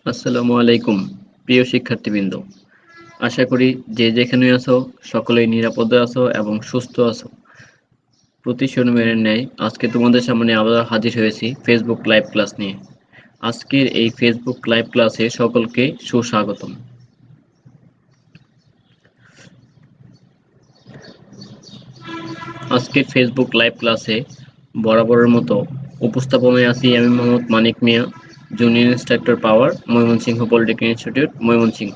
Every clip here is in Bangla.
আসসালামু আলাইকুম প্রিয় শিক্ষার্থীবৃন্দ। আশা করি যে যেখানে আছো সকলেই নিরাপদে আছো এবং সুস্থ আছো। প্রতি শনিবারের ন্যায় আজকে তোমাদের সামনে আবার হাজির হয়েছি ফেসবুক লাইভ ক্লাস নিয়ে। আজকের এই ফেসবুক লাইভ ক্লাসে সকলকে সুস্বাগতম। আজকের ফেসবুক লাইভ ক্লাসে বরাবরের মতো উপস্থাপনায় আছি আমি মোহাম্মদ মানিক মিয়া, জুনিয়র ইন্সট্রাক্টর পাওয়ার, ময়মনসিংহ পলিটেকনিক ইনস্টিটিউট, ময়মনসিংহ।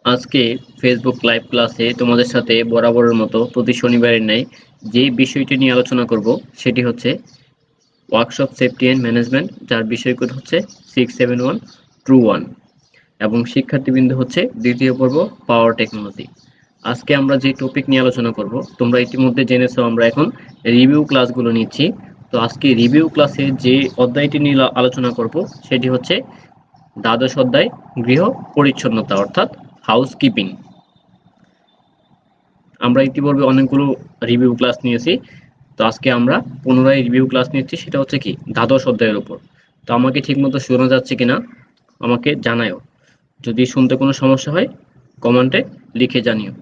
আজকে ফেসবুক লাইভ ক্লাসে তোমাদের সাথে বরাবরের মতো প্রতি শনিবারের ন্যায় যে বিষয়টি নিয়ে আলোচনা করব সেটি হচ্ছে ওয়ার্কশপ সেফটি অ্যান্ড ম্যানেজমেন্ট, যার বিষয়কোড হচ্ছে 67121 এবং শিক্ষার্থীবৃন্দ হচ্ছে দ্বিতীয় পর্ব পাওয়ার টেকনোলজি। আজকে আমরা যে টপিক নিয়ে আলোচনা করব তোমরা ইতিমধ্যে জেনেছো আমরা এখন রিভিউ ক্লাসগুলো নিচ্ছি। তো আজকে রিভিউ ক্লাসে যে অধ্যায়টি নিয়ে আলোচনা করব সেটি হচ্ছে দ্বাদশ অধ্যায় গৃহ পরিচ্ছন্নতা অর্থাৎ হাউসকিপিং। আমরা ইতিপূর্বে অনেকগুলো রিভিউ ক্লাস নিয়েছি, তো আজকে আমরা পুনরায় রিভিউ ক্লাস নিচ্ছি, সেটা হচ্ছে কি দ্বাদশ অধ্যায়ের উপর। তো আমাকে ঠিকমতো শোনা যাচ্ছে কিনা আমাকে জানাও। যদি শুনতে কোনো সমস্যা হয় কমেন্টে লিখে জানিও।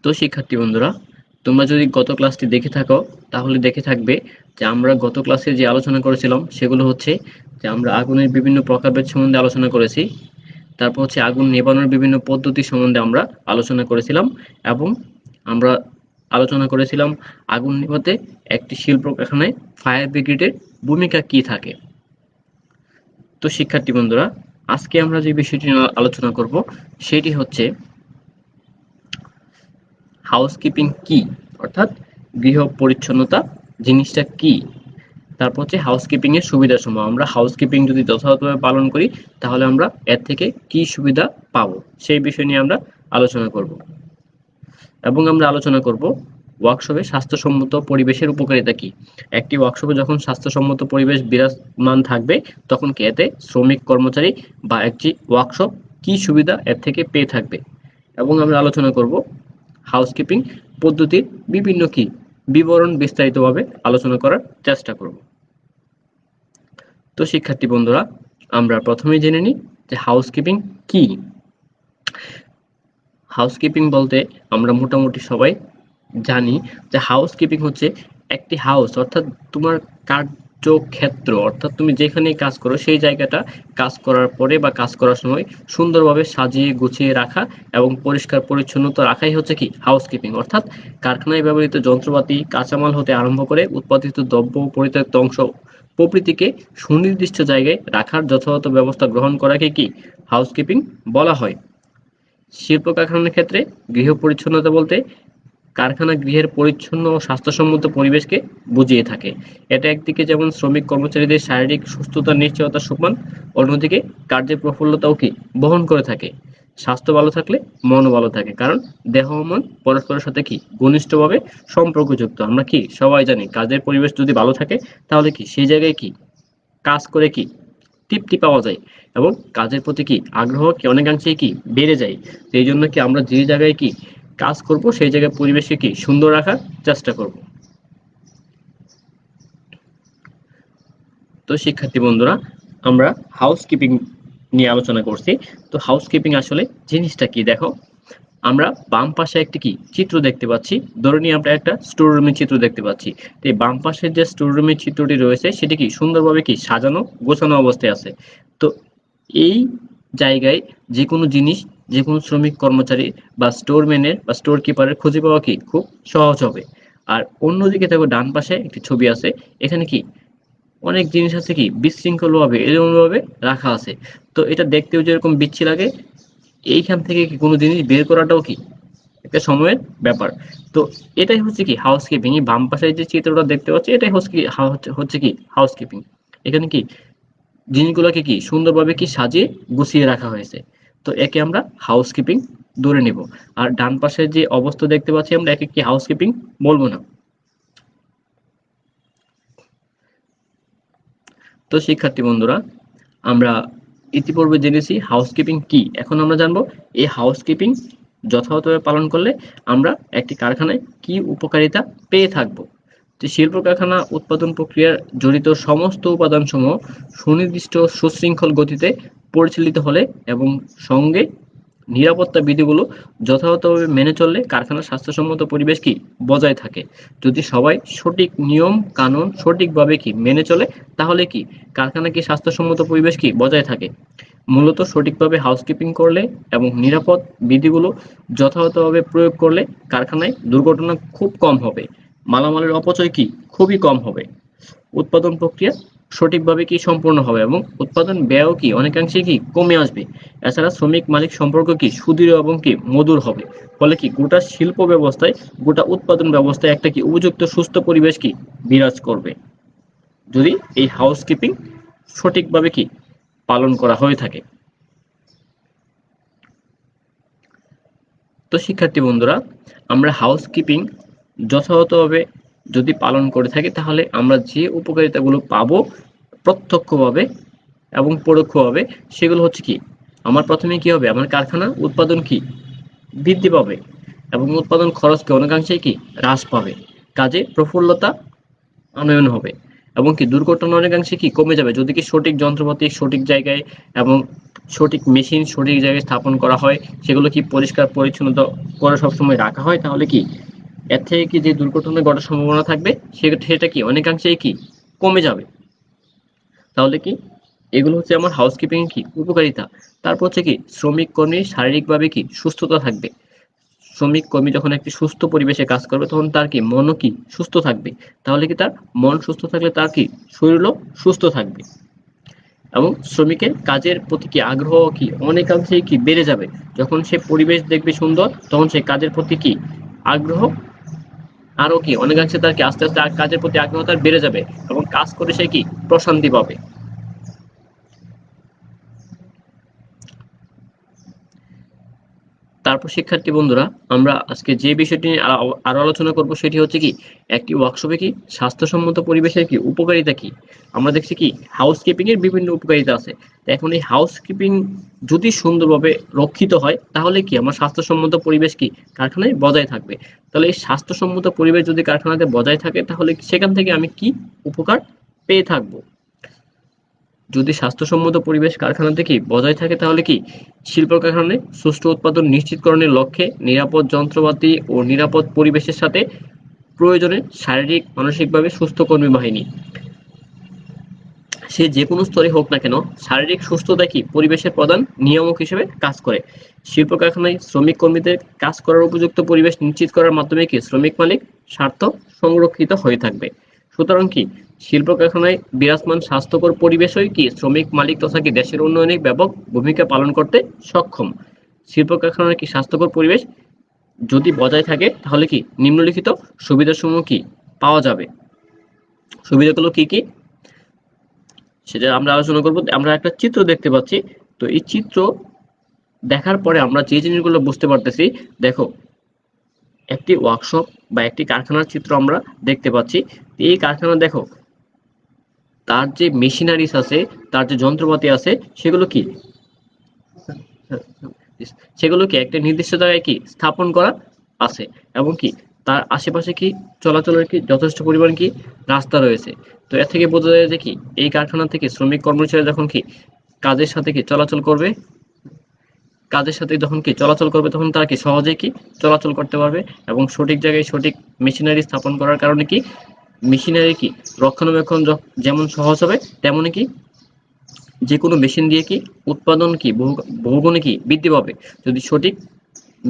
তো শিক্ষার্থী বন্ধুরা, তোমরা যদি গত ক্লাসটি দেখে থাকো তাহলে দেখে থাকবে যে আমরা গত ক্লাসে যে আলোচনা করেছিলাম সেগুলো হচ্ছে যে আমরা আগুনের বিভিন্ন প্রকারভেদ সম্বন্ধে আলোচনা করেছি। তারপর হচ্ছে আগুন নেভানোর বিভিন্ন পদ্ধতি সম্বন্ধে আমরা আলোচনা করেছিলাম এবং আমরা আলোচনা করেছিলাম আগুন নেভাতে একটি শিল্প কারখানায় ফায়ার ব্রিগেডের ভূমিকা কি থাকে। তো শিক্ষার্থী বন্ধুরা, আজকে আমরা যে বিষয়টি নিয়ে আলোচনা করব সেটি হচ্ছে হাউসকিপিং কি, অর্থাৎ গৃহ পরিচ্ছন্নতা জিনিসটা কি। তারপর হচ্ছে হাউসকিপিং এর সুবিধাসমূহ, আমরা হাউসকিপিং যদি যথাযথভাবে পালন করি তাহলে আমরা এর থেকে কি সুবিধা পাবো সেই বিষয় নিয়ে আমরা আলোচনা করব এবং আমরা আলোচনা করব ওয়ার্কশপে স্বাস্থ্যসম্মত পরিবেশের উপকারিতা কি। একটি ওয়ার্কশপে যখন স্বাস্থ্যসম্মত পরিবেশ বিরাজমান থাকবে তখন কি এতে শ্রমিক কর্মচারী বা একটি ওয়ার্কশপ কি সুবিধা এর থেকে পেয়ে থাকবে। এবং আমরা আলোচনা করব হাউসকিপিং পদ্ধতির বিভিন্ন কি বিবরণ বিস্তারিতভাবে আলোচনা করার চেষ্টা করব। তো শিক্ষার্থী বন্ধুরা, আমরা প্রথমেই জেনে নিই যে হাউসকিপিং কি। হাউসকিপিং বলতে আমরা মোটামুটি সবাই জানি যে হাউসকিপিং হচ্ছে একটি হাউস অর্থাৎ তোমার কার্যক্ষেত্র, অর্থাৎ তুমি যেখানে কাজ করো সেই জায়গাটা কাজ করার পরে বা কাজ করার সময় সুন্দরভাবে সাজিয়ে গুছিয়ে রাখা এবং পরিষ্কার পরিচ্ছন্নতা রাখাই হচ্ছে কি হাউসকিপিং। অর্থাৎ কারখানায় ব্যবহৃত যন্ত্রপাতি, কাঁচামাল হতে আরম্ভ করে উৎপাদিত দ্রব্য, পরিত্যক্ত অংশ প্রভৃতিকে সুনির্দিষ্ট জায়গায় রাখার যথাযথ ব্যবস্থা গ্রহণ করাকে কি হাউসকিপিং বলা হয়। শিল্প কারখানার ক্ষেত্রে গৃহ পরিচ্ছন্নতা বলতে কারখানা গৃহের পরিচ্ছন্ন ও স্বাস্থ্যসম্মত পরিবেশকে বুঝিয়ে থাকে। এটা একদিকে যেমন শ্রমিক কর্মচারীদের শারীরিক সুস্থতার নিশ্চয়তা সমান, অন্যদিকে কার্যের প্রফুল্লতাও কি বহন করে থাকে। স্বাস্থ্য ভালো থাকলে মনও ভালো থাকে, কারণ দেহ ও মন পরস্পরের সাথে কি ঘনিষ্ঠভাবে সম্পর্কযুক্ত। আমরা কি সবাই জানি কাজের পরিবেশ যদি ভালো থাকে তাহলে কি সেই জায়গায় কি কাজ করে কি তৃপ্তি পাওয়া যায় এবং কাজের প্রতি কি আগ্রহ কি অনেকাংশেই কি বেড়ে যায়। সেই জন্য কি আমরা যে জায়গায় কি কাজ করব সেই জায়গায় পরিবেশকে কি সুন্দর রাখার চেষ্টা করব। তো শিক্ষার্থী বন্ধুরা, আমরা হাউসকিপিং নিয়ে আলোচনা করছি। তো হাউসকিপিং আসলে জিনিসটা কি দেখো, আমরা বাম পাশে একটি কি চিত্র দেখতে পাচ্ছি। ধরে নিয়ে আমরা একটা স্টোর রুমের চিত্র দেখতে পাচ্ছি। তো এই বাম পাশের যে স্টোর রুমের চিত্রটি রয়েছে সেটি কি সুন্দরভাবে কি সাজানো গোছানো অবস্থায় আছে। তো এই জায়গায় যে কোনো জিনিস, যে কোনো শ্রমিক কর্মচারী বা স্টোরম্যানের বা স্টোর কিপারের খুঁজে পাওয়া কি খুব সহজ হবে। আর অন্যদিকে দেখো ডান পাশে একটি ছবি আছে, এখানে কি অনেক জিনিস আছে কি বিশৃঙ্খলভাবে এলোমেলোভাবে রাখা আছে। তো এটা দেখতেও যেরকম বিচ্ছি লাগে, এইখান থেকে কি কোনো জিনিস বের করাটাও কি একটা সময়ের ব্যাপার। তো এটাই হচ্ছে কি হাউসকিপিং। এই বাম পাশে যে চিত্রটা দেখতে পাচ্ছি এটাই হচ্ছে কি হাউসকিপিং। এখানে কি জিনিসগুলোকে কি সুন্দরভাবে কি সাজিয়ে গুছিয়ে রাখা হয়েছে। তো একে আমরা হাউসকিপিং ধরে নেব। আর ডান পাশে যে অবস্থা দেখতে পাচ্ছি আমরা একে কি হাউসকিপিং বলবো না। তো শিক্ষার্থী বন্ধুরা, আমরা ইতিপূর্বে জেনেছি হাউসকিপিং কি। এখন আমরা জানবো এই হাউসকিপিং যথাযথভাবে পালন করলে আমরা একটি কারখানায় কি উপকারিতা পেয়ে থাকবো। যে শিল্প কারখানা উৎপাদন প্রক্রিয়ার জড়িত সমস্ত উপাদানসমূহ সুনির্দিষ্ট সুশৃঙ্খল গতিতে পরিচালিত হলে এবং সঙ্গে নিরাপত্তা বিধিগুলো যথাযথভাবে মেনে চললে কারখানার স্বাস্থ্যসম্মত পরিবেশ কি বজায় থাকে। যদি সবাই সঠিক নিয়ম কানুন সঠিকভাবে কি মেনে চলে তাহলে কি কারখানা কি স্বাস্থ্যসম্মত পরিবেশ কি বজায় থাকে। মূলত সঠিকভাবে হাউসকিপিং করলে এবং নিরাপদ বিধিগুলো যথাযথভাবে প্রয়োগ করলে কারখানায় দুর্ঘটনা খুব কম হবে, মালামালের অপচয় কি খুবই কম হবে, উৎপাদন প্রক্রিয়া সঠিকভাবে কি সম্পূর্ণ হবে এবং উৎপাদন ব্যয়ও কি অনেকাংশে কি কমে আসবে। এছাড়া শ্রমিক মালিক সম্পর্ক কি সুদৃঢ় এবং কি মধুর হবে। ফলে কি গোটা শিল্প ব্যবস্থায় গোটা উৎপাদন ব্যবস্থায় একটা কি উপযুক্ত সুস্থ পরিবেশ কি বিরাজ করবে যদি এই হাউসকিপিং সঠিকভাবে কি পালন করা হয়ে থাকে। তো শিক্ষার্থী বন্ধুরা, আমরা হাউসকিপিং যথাযথভাবে যদি পালন করে থাকি তাহলে আমরা যে উপকারিতাগুলো পাবো প্রত্যক্ষভাবে এবং পরোক্ষভাবে সেগুলো হচ্ছে কি, আমার প্রথমে কি হবে, আমার কারখানা উৎপাদন কি বৃদ্ধি পাবে এবং উৎপাদন খরচকে অনেকাংশেই কি হ্রাস পাবে, কাজে প্রফুল্লতা আনয়ন হবে এবং কি দুর্ঘটনা অনেকাংশে কি কমে যাবে যদি কি সঠিক যন্ত্রপাতি সঠিক জায়গায় এবং সঠিক মেশিন সঠিক জায়গায় স্থাপন করা হয়, সেগুলো কি পরিষ্কার পরিচ্ছন্নতা করে সবসময় রাখা হয়, তাহলে কি এর থেকে কি যে দুর্ঘটনা ঘটার সম্ভাবনা থাকবে সেটা কি অনেকাংশেই কি কমে যাবে। তাহলে কি এগুলো হচ্ছে আমার হাউসকিপিং কি উপকারিতা। তারপর হচ্ছে কি শ্রমিক কর্মীর শারীরিকভাবে কি সুস্থতা থাকবে। শ্রমিক কর্মী যখন একটি সুস্থ পরিবেশে কাজ করবে তখন তার কি মনও কি সুস্থ থাকবে। তাহলে কি তার মন সুস্থ থাকলে তার কি শরীরও সুস্থ থাকবে এবং শ্রমিকের কাজের প্রতি কি আগ্রহ কি অনেকাংশেই কি বেড়ে যাবে। যখন সে পরিবেশ দেখবে সুন্দর তখন সে কাজের প্রতি কি আগ্রহ আরো কি অনেকাংশে তার কি আস্তে আস্তে কাজের প্রতি আগ্রহ তার বেড়ে যাবে এবং কাজ করে সে কি প্রশান্তি পাবে। তারপর শিক্ষার্থী বন্ধুরা, আমরা আজকে যে বিষয়টি নিয়ে আরো আলোচনা করব সেটি হচ্ছে কি একটি ওয়ার্কশপে কি স্বাস্থ্যসম্মত পরিবেশের কি উপকারিতা কি। আমরা দেখছি কি হাউসকিপিং এর বিভিন্ন উপকারিতা আছে। এখন এই হাউসকিপিং যদি সুন্দরভাবে রক্ষিত হয় তাহলে কি আমার স্বাস্থ্যসম্মত পরিবেশ কি কারখানায় বজায় থাকবে। তাহলে এই স্বাস্থ্যসম্মত পরিবেশ যদি কারখানাতে বজায় থাকে তাহলে সেখান থেকে আমি কি উপকার পেয়ে থাকবো। যদি স্বাস্থ্যসম্মত পরিবেশ কারখানাতে কি বজায় থাকে তাহলে কি শিল্প কারখানায় সুষ্ঠু উৎপাদন নিশ্চিতকরণের লক্ষ্যে নিরাপদ যন্ত্রপাতি ও নিরাপদ পরিবেশের সাথে প্রয়োজনে শারীরিক মানসিকভাবে সুস্থ কর্মী বাহিনী সে যে কোনো স্তরে হোক না কেন শারীরিক সুস্থতা কি পরিবেশের প্রধান নিয়ামক হিসেবে কাজ করে। শিল্প কারখানায় শ্রমিক কর্মীদের কাজ করার উপযুক্ত পরিবেশ নিশ্চিত করার মাধ্যমে কি শ্রমিক মালিক স্বার্থ সংরক্ষিত হয়ে থাকবে। সুতরাং কি শিল্প কারখানায় বিরাজমান স্বাস্থ্যকর পরিবেশই কি শ্রমিক মালিক তথা কি দেশের উন্নয়নে ব্যাপক ভূমিকা পালন করতে সক্ষম। শিল্প কারখানার কি স্বাস্থ্যকর পরিবেশ যদি বজায় থাকে তাহলে কি নিম্নলিখিত সুবিধাসমূহ কি পাওয়া যাবে। সুবিধাগুলো কি কি সেটা আমরা আলোচনা করব। আমরা একটা চিত্র দেখতে পাচ্ছি, তো এই চিত্র দেখার পরে আমরা যে জিনিসগুলো বুঝতে পারতেছি, দেখো একটি ওয়ার্কশপ বা একটি কারখানার চিত্র আমরা দেখতে পাচ্ছি। এই কারখানা দেখো তার যে মেশিনারিজ আছে তার যে যন্ত্রপাতি আছে সেগুলো কি একটা নির্দিষ্ট জায়গায় কি স্থাপন করা আছে এবং কি তার আশেপাশে কি চলাচলের কি যথেষ্ট পরিমাণ কি রাস্তা রয়েছে। তো এর থেকে বোঝা যায় যে কি এই কারখানা থেকে শ্রমিক কর্মচারী যখন কি কাজের সাথে কি চলাচল করবে তখন তারা কি সহজেই কি চলাচল করতে পারবে এবং সঠিক জায়গায় সঠিক মেশিনারি স্থাপন করার কারণে কি মেশিনারি কি রক্ষণাবেক্ষণ যেমন সহজ হবে তেমনি কি যে কোনো মেশিন দিয়ে কি উৎপাদন কি বহুগুণে কি বৃদ্ধি পাবে যদি সঠিক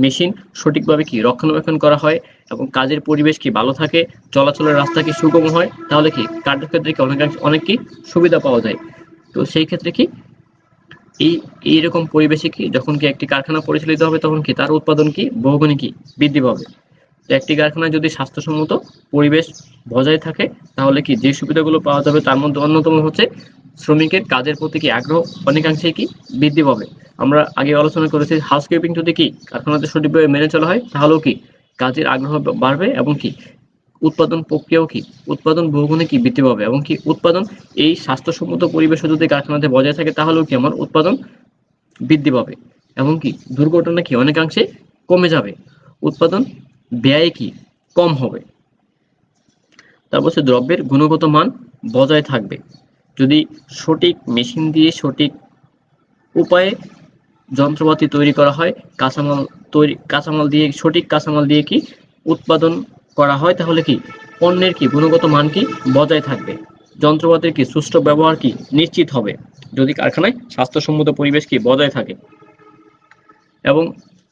মেশিন সঠিকভাবে কি রক্ষণাবেক্ষণ করা হয় এবং কাজের পরিবেশ কি ভালো থাকে, চলাচলের রাস্তা কি সুগম হয়, তাহলে কি কার্যক্ষেত্রে কি অনেক কি সুবিধা পাওয়া যায়। তো সেই ক্ষেত্রে কি এইরকম পরিবেশে কি যখন কি একটি কারখানা পরিচালিত হবে তখন কি তার উৎপাদন কি বহুগুণে কি বৃদ্ধি পাবে। তো একটি কারখানায় যদি স্বাস্থ্যসম্মত পরিবেশ বজায় থাকে তাহলে কি যে সুবিধাগুলো পাওয়া যাবে তার মধ্যে অন্যতম হচ্ছে শ্রমিকের কাজের প্রতি কি আগ্রহ অনেকাংশেই কি বৃদ্ধি পাবে। আমরা আগে আলোচনা করেছি হাউসকিপিং যদি কি কারখানাতে সঠিকভাবে মেনে চলা হয় তাহলেও কি কাজের আগ্রহ বাড়বে এবং কি উৎপাদন প্রক্রিয়াও কি উৎপাদন বহুগুণে কি বৃদ্ধি পাবে এবং কি উৎপাদন এই স্বাস্থ্যসম্মত পরিবেশ যদি কারখানাতে বজায় থাকে তাহলেও কি আমার উৎপাদন বৃদ্ধি পাবে এবং কি দুর্ঘটনা কি অনেকাংশে কমে যাবে, উৎপাদন ব্যয় কি কম হবে। তো তারপর হচ্ছে দ্রব্যের গুণগত মান বজায় থাকবে। যদি সঠিক মেশিন দিয়ে সঠিক উপায়ে যন্ত্রপাতি তৈরি করা হয়, কাঁচামাল দিয়ে সঠিক কাঁচামাল দিয়ে কি উৎপাদন করা হয়, তাহলে কি পণ্যের কি গুণগত মান কি বজায় থাকবে, যন্ত্রপাতির কি সুষ্ঠু ব্যবহার কি নিশ্চিত হবে যদি কারখানায় স্বাস্থ্যসম্মত পরিবেশ কি বজায় থাকে, এবং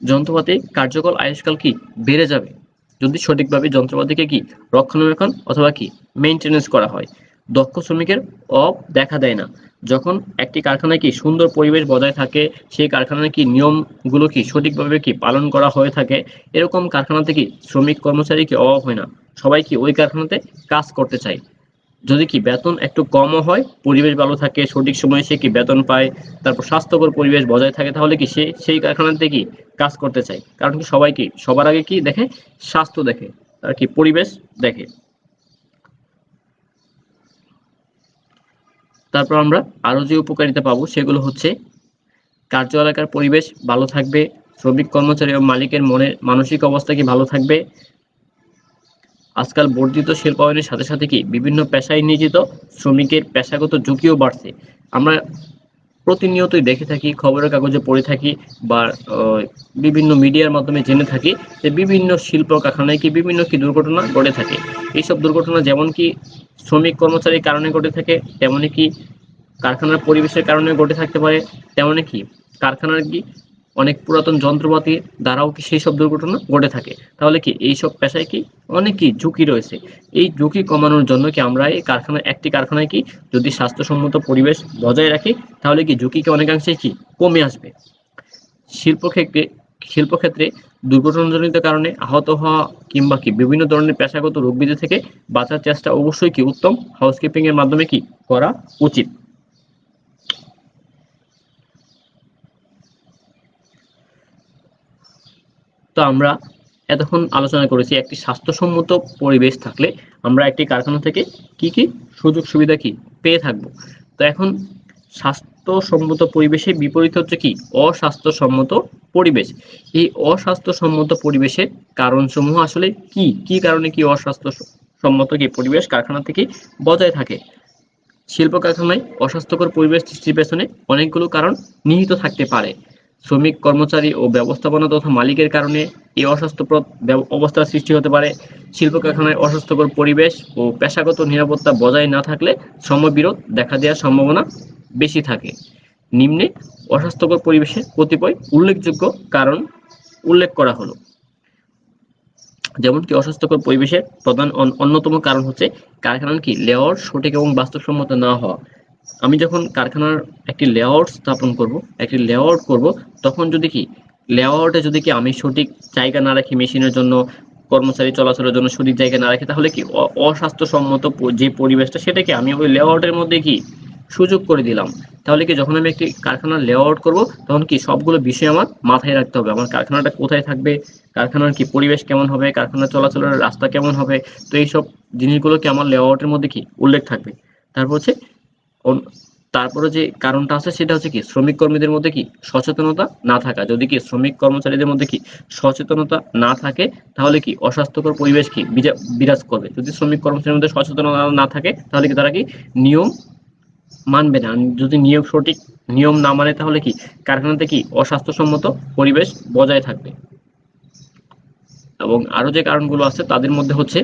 যন্ত্রপাতি কার্যকর আয়ুষ্কাল কি বেড়ে যাবে যদি সঠিকভাবে যন্ত্রপাতিকে কি রক্ষণাবেক্ষণ অথবা কি মেইনটেনেন্স করা হয়। দক্ষ শ্রমিকের অভাব দেখা দেয় না যখন একটি কারখানায় কি সুন্দর পরিবেশ বজায় থাকে, সেই কারখানায় কি নিয়মগুলো কি সঠিকভাবে কি পালন করা হয়ে থাকে, এরকম কারখানাতে কি শ্রমিক কর্মচারী কি অভাব হয় না, সবাই কি ওই কারখানাতে কাজ করতে চায়। যদি কি বেতন একটু কমও হয়, পরিবেশ ভালো থাকে, সঠিক সময়ে সে কি বেতন পায়, তারপর স্বাস্থ্যকর পরিবেশ বজায় থাকে, তাহলে কি সে সেই কারখানাতে কি কাজ করতে চায়। কারণ কি সবাই কি সবার আগে কি দেখে, স্বাস্থ্য দেখে, আর কি পরিবেশ দেখে। তারপর আমরা আরো যে উপকারিতা পাবো সেগুলো হচ্ছে কার্য এলাকার পরিবেশ ভালো থাকবে, শ্রমিক কর্মচারী ও মালিকের মানসিক অবস্থা কি ভালো থাকবে। আজকাল বর্ধিত শিল্পায়নের সাথে সাথে কি বিভিন্ন পেশায় নিয়োজিত শ্রমিকের পেশাগত ঝুঁকিও বাড়ছে। আমরা প্রতিনিয়তই দেখে থাকি, খবরের কাগজে পড়ে থাকি, বা বিভিন্ন মিডিয়ার মাধ্যমে জেনে থাকি যে বিভিন্ন শিল্প কারখানায় কি বিভিন্ন কি দুর্ঘটনা ঘটে থাকে। এইসব দুর্ঘটনা যেমন কি শ্রমিক কর্মচারীর কারণে ঘটে থাকে, তেমনি কি কারখানার পরিবেশের কারণে ঘটে থাকতে পারে, তেমনি কি কারখানার কি অনেক পুরাতন যন্ত্রপাতি দ্বারাও কি সেই সব দুর্ঘটনা ঘটে থাকে। তাহলে কি এইসব পেশায় কি অনেক কি ঝুঁকি রয়েছে। এই ঝুঁকি কমানোর জন্য কি আমরা এই একটি কারখানায় কি যদি স্বাস্থ্যসম্মত পরিবেশ বজায় রাখি, তাহলে কি ঝুঁকিকে অনেকাংশে কি কমে আসবে। শিল্পক্ষেত্রে শিল্পক্ষেত্রে দুর্ঘটনাজনিত কারণে আহত হওয়া কিংবা কি বিভিন্ন ধরনের পেশাগত রোগব্যাধি থেকে বাঁচার চেষ্টা অবশ্যই কি উত্তম হাউসকিপিং এর মাধ্যমে কি করা উচিত। তো আমরা এতক্ষণ আলোচনা করেছি একটি স্বাস্থ্যসম্মত পরিবেশ থাকলে আমরা একটি কারখানা থেকে কি কি সুযোগ সুবিধা কি পেয়ে থাকবো। তো এখন স্বাস্থ্যসম্মত পরিবেশের বিপরীত হচ্ছে কি অস্বাস্থ্যসম্মত পরিবেশ। এই অস্বাস্থ্যসম্মত পরিবেশের কারণসমূহ আসলে কি কি কারণে কি অস্বাস্থ্যসম্মত কি পরিবেশ কারখানা থেকে বজায় থাকে। শিল্প কারখানায় অস্বাস্থ্যকর পরিবেশ সৃষ্টির পেছনে অনেকগুলো কারণ নিহিত থাকতে পারে। শ্রমিক কর্মচারী ও ব্যবস্থাপনা তথা মালিকের কারণে এই অস্বাস্থ্যপ্রদ অবস্থার সৃষ্টি হতে পারে। শিল্প কারখানায় অস্বাস্থ্যকর পরিবেশ ও পেশাগত নিরাপত্তা বজায় না থাকলে শ্রমবিরোধ দেখা দেওয়ার সম্ভাবনা বেশি থাকে। নিম্নে অস্বাস্থ্যকর পরিবেশে কতিপয় উল্লেখযোগ্য কারণ উল্লেখ করা হলো। যেমন কি অস্বাস্থ্যকর পরিবেশের প্রধান অন্যতম কারণ হচ্ছে কারখানার কি লেআউট সঠিক এবং বাস্তবসম্মত না হওয়া। আমি যখন কারখানার একটি লেআউট স্থাপন করব, একটি লেআউট করব, তখন যদি কি লেআউটে যদি কি আমি সঠিক জায়গা না রাখি, মেশিনের জন্য কর্মচারী চলাচলের জন্য সঠিক জায়গা না রাখি, তাহলে কি অস্বাস্থ্যসম্মত যে পরিবেশটা সেটাকে আমি ওই লেআউটের মধ্যে কি সুযোগ করে দিলাম। তাহলে কি যখন আমি একটি কারখানার লেআউট করব, তখন কি সবগুলো বিষয় আমার মাথায় রাখতে হবে। আমার কারখানাটা কোথায় থাকবে, কারখানার কি পরিবেশ কেমন হবে, কারখানার চলাচলের রাস্তা কেমন হবে, তো এইসব জিনিসগুলো কি আমার লেআউটের মধ্যে কি উল্লেখ থাকবে। তারপর হচ্ছে তারপরে যে কারণটা আছে সেটা হচ্ছে কি শ্রমিক কর্মীদের মধ্যে কি সচেতনতা না থাকা। যদি কি শ্রমিক কর্মচারীদের মধ্যে কি সচেতনতা না থাকে, তাহলে কি অস্বাস্থ্যকর পরিবেশ কি বিরাজ করবে। যদি শ্রমিক কর্মচারীর মধ্যে সচেতনতা না থাকে, তাহলে কি তারা কি নিয়ম মানবে না। যদি সঠিক নিয়ম না মানে, তাহলে কি কারখানাতে কি অস্বাস্থ্যসম্মত পরিবেশ বজায় থাকবে। এবং আরো যে কারণগুলো আছে তাদের মধ্যে হচ্ছে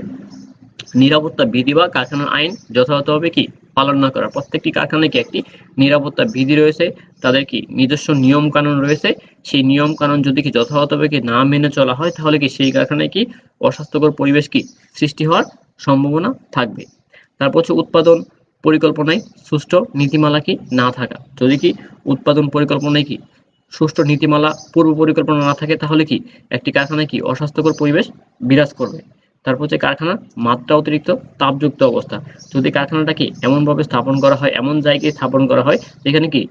নিরাপত্তা বিধি বা কারখানার আইন যথাযথভাবে কি পালন না করা। প্রত্যেকটি কারখানায় কি একটি নিরাপত্তা বিধি রয়েছে, তাদের কি নিজস্ব নিয়ম কানুন রয়েছে। সেই নিয়ম কানুন যদি কি যথাযথভাবে কি না মেনে চলা হয়, তাহলে কি সেই কারখানায় কি অস্বাস্থ্যকর পরিবেশ কি সৃষ্টি হওয়ার সম্ভাবনা থাকবে। তারপর হচ্ছে উৎপাদন পরিকল্পনায় সুষ্ঠু নীতিমালা কি না থাকা। যদি কি উৎপাদন পরিকল্পনায় কি সুষ্ঠু নীতিমালা পূর্ব পরিকল্পনা না থাকে, তাহলে কি একটি কারখানায় কি অস্বাস্থ্যকর পরিবেশ বিরাজ করবে। তারপর হচ্ছে কারখানার মাত্রা অতিরিক্ত তাপযুক্ত অবস্থা। যদি কারখানাটা কি এমনভাবে স্থাপন করা হয়, এমন জায়গায় স্থাপন করা হয় যেখানে কি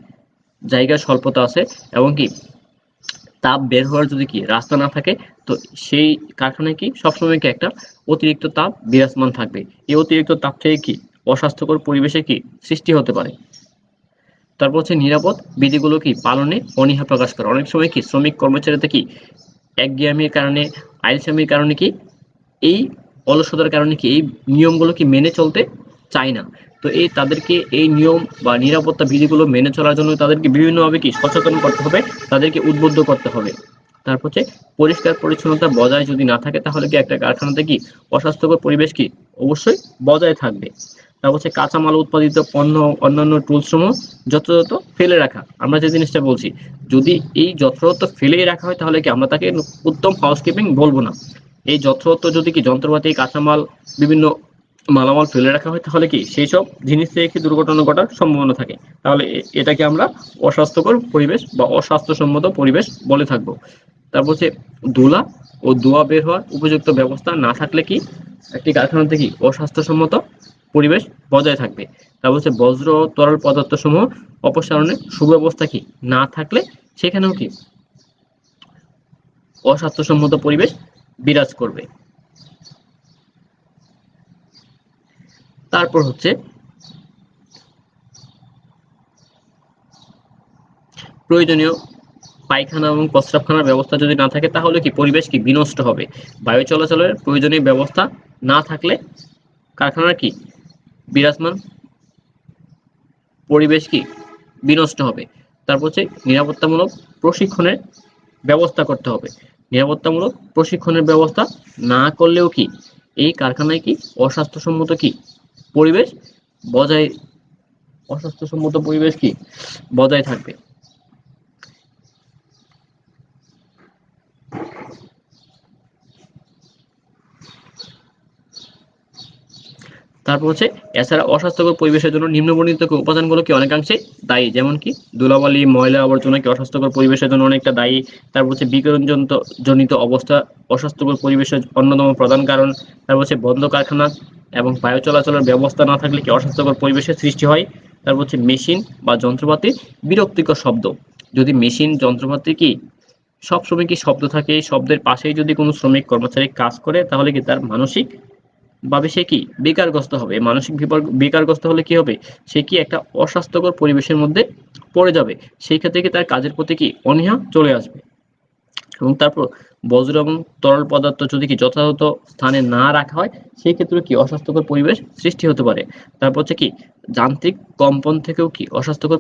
জায়গার স্বল্পতা আছে এবং কি তাপ বের হওয়ার যদি কি রাস্তা না থাকে, তো সেই কারখানায় কি সবসময় কি একটা অতিরিক্ত তাপ বিরাজমান থাকবে। এই অতিরিক্ত তাপ থেকে কি অস্বাস্থ্যকর পরিবেশে কি সৃষ্টি হতে পারে। তারপর হচ্ছে নিরাপদ বিধিগুলো কি পালনে অনীহা প্রকাশ করে। অনেক সময় কি শ্রমিক কর্মচারীতে কি একঘেয়েমির কারণে, আলসেমির কারণে কি এই অলসতার কারণে কি এই নিয়মগুলো কি মেনে চলতে চায় না। তো তাদেরকে এই নিয়ম বা নিরাপত্তা বিধিগুলো মেনে চলার জন্য তাদেরকে বিভিন্নভাবে কি সচেতন করতে হবে, তাদেরকে উদ্বুদ্ধ করতে হবে। তারপর হচ্ছে পরিষ্কার পরিচ্ছন্নতা বজায় যদি না থাকে তাহলে কি একটা কারখানাতে কি অস্বাস্থ্যকর পরিবেশ কি অবশ্যই বজায় থাকবে। তারপর হচ্ছে কাঁচামাল উৎপাদিত পণ্য অন্যান্য টুলস সমূহ যথাযথ ফেলে রাখা। আমরা যে জিনিসটা বলছি, যদি এই যথাযথ ফেলেই রাখা হয় তাহলে কি আমরা তাকে উত্তম হাউসকিপিং বলবো না। এই যথাযথ যদি কি যন্ত্রপাতি কাঁচামাল বিভিন্ন মালামাল ফেলে রাখা হয় তাহলে কি সেই সব জিনিস থেকে কি দুর্ঘটনা ঘটার সম্ভাবনা থাকে। তাহলে এটাকে আমরা অস্বাস্থ্যকর পরিবেশ বা অস্বাস্থ্যসম্মত পরিবেশ বলে থাকবো। তারপর হচ্ছে ধুলা ও ধোঁয়া বের হওয়ার উপযুক্ত ব্যবস্থা না থাকলে কি একটি কারখানাতে কি অস্বাস্থ্যসম্মত পরিবেশ বজায় থাকবে। তারপর হচ্ছে বজ্র ও তরল পদার্থ সমূহ অপসারণের সুব্যবস্থা কি না থাকলে সেখানেও কি অস্বাস্থ্যসম্মত পরিবেশ বিরাজ করবে। তারপর হচ্ছে প্রয়োজনীয় পায়খানা এবং প্রস্রাবখানার ব্যবস্থা যদি না থাকে তাহলে কি পরিবেশ কি বিনষ্ট হবে। বায়ু চলাচলের প্রয়োজনীয় ব্যবস্থা না থাকলে কারখানার কি বিরাজমান পরিবেশ কি বিনষ্ট হবে। তারপর হচ্ছে নিরাপত্তামূলক প্রশিক্ষণের ব্যবস্থা করতে হবে। নিরাপত্তামূলক প্রশিক্ষণের ব্যবস্থা না করলেও কি এই কারখানায় কি অস্বাস্থ্যসম্মত কি পরিবেশ বজায় অস্বাস্থ্যসম্মত পরিবেশ কি বজায় থাকবে। তারপর হচ্ছে এছাড়া অস্বাস্থ্যকর পরিবেশের জন্য নিম্নবর্ণিত উপাদানগুলো কি অনেকাংশে দায়ী, যেমন কি ধুলাবালি ময়লা আবর্জনা কি অস্বাস্থ্যকর পরিবেশের জন্য অনেকটা দায়ী। তারপর হচ্ছে বিকিরণ জনিত অবস্থা অস্বাস্থ্যকর পরিবেশের অন্যতম প্রধান কারণ। তারপর হচ্ছে বন্ধ কারখানা এবং বায়ু চলাচলের ব্যবস্থা না থাকলে কি অস্বাস্থ্যকর পরিবেশের সৃষ্টি হয়। তারপর হচ্ছে মেশিন বা যন্ত্রপাতি বিরক্তিকর শব্দ, যদি মেশিন যন্ত্রপাতি কি সবসময় কি শব্দ থাকে, এই শব্দের পাশেই যদি কোনো শ্রমিক কর্মচারী কাজ করে তাহলে কি তার মানসিক ভাবে সে কি বেকারগ্রস্ত হবে। মানসিক বেকারগ্রস্ত হলে কি হবে, সে কি একটা অস্বাস্থ্যকর পরিবেশের মধ্যে পড়ে যাবে। সেই ক্ষেত্রে কি তার কাজের প্রতি কি অনীহা চলে আসবে। এবং তারপর বজ্র এবং তরল পদার্থ যদি কি যথাযথ স্থানে না রাখা হয় সেই ক্ষেত্রে কি অস্বাস্থ্যকর পরিবেশ সৃষ্টি হতে পারে। তারপর হচ্ছে কি যান্ত্রিক কম্পন থেকেও কি অস্বাস্থ্যকর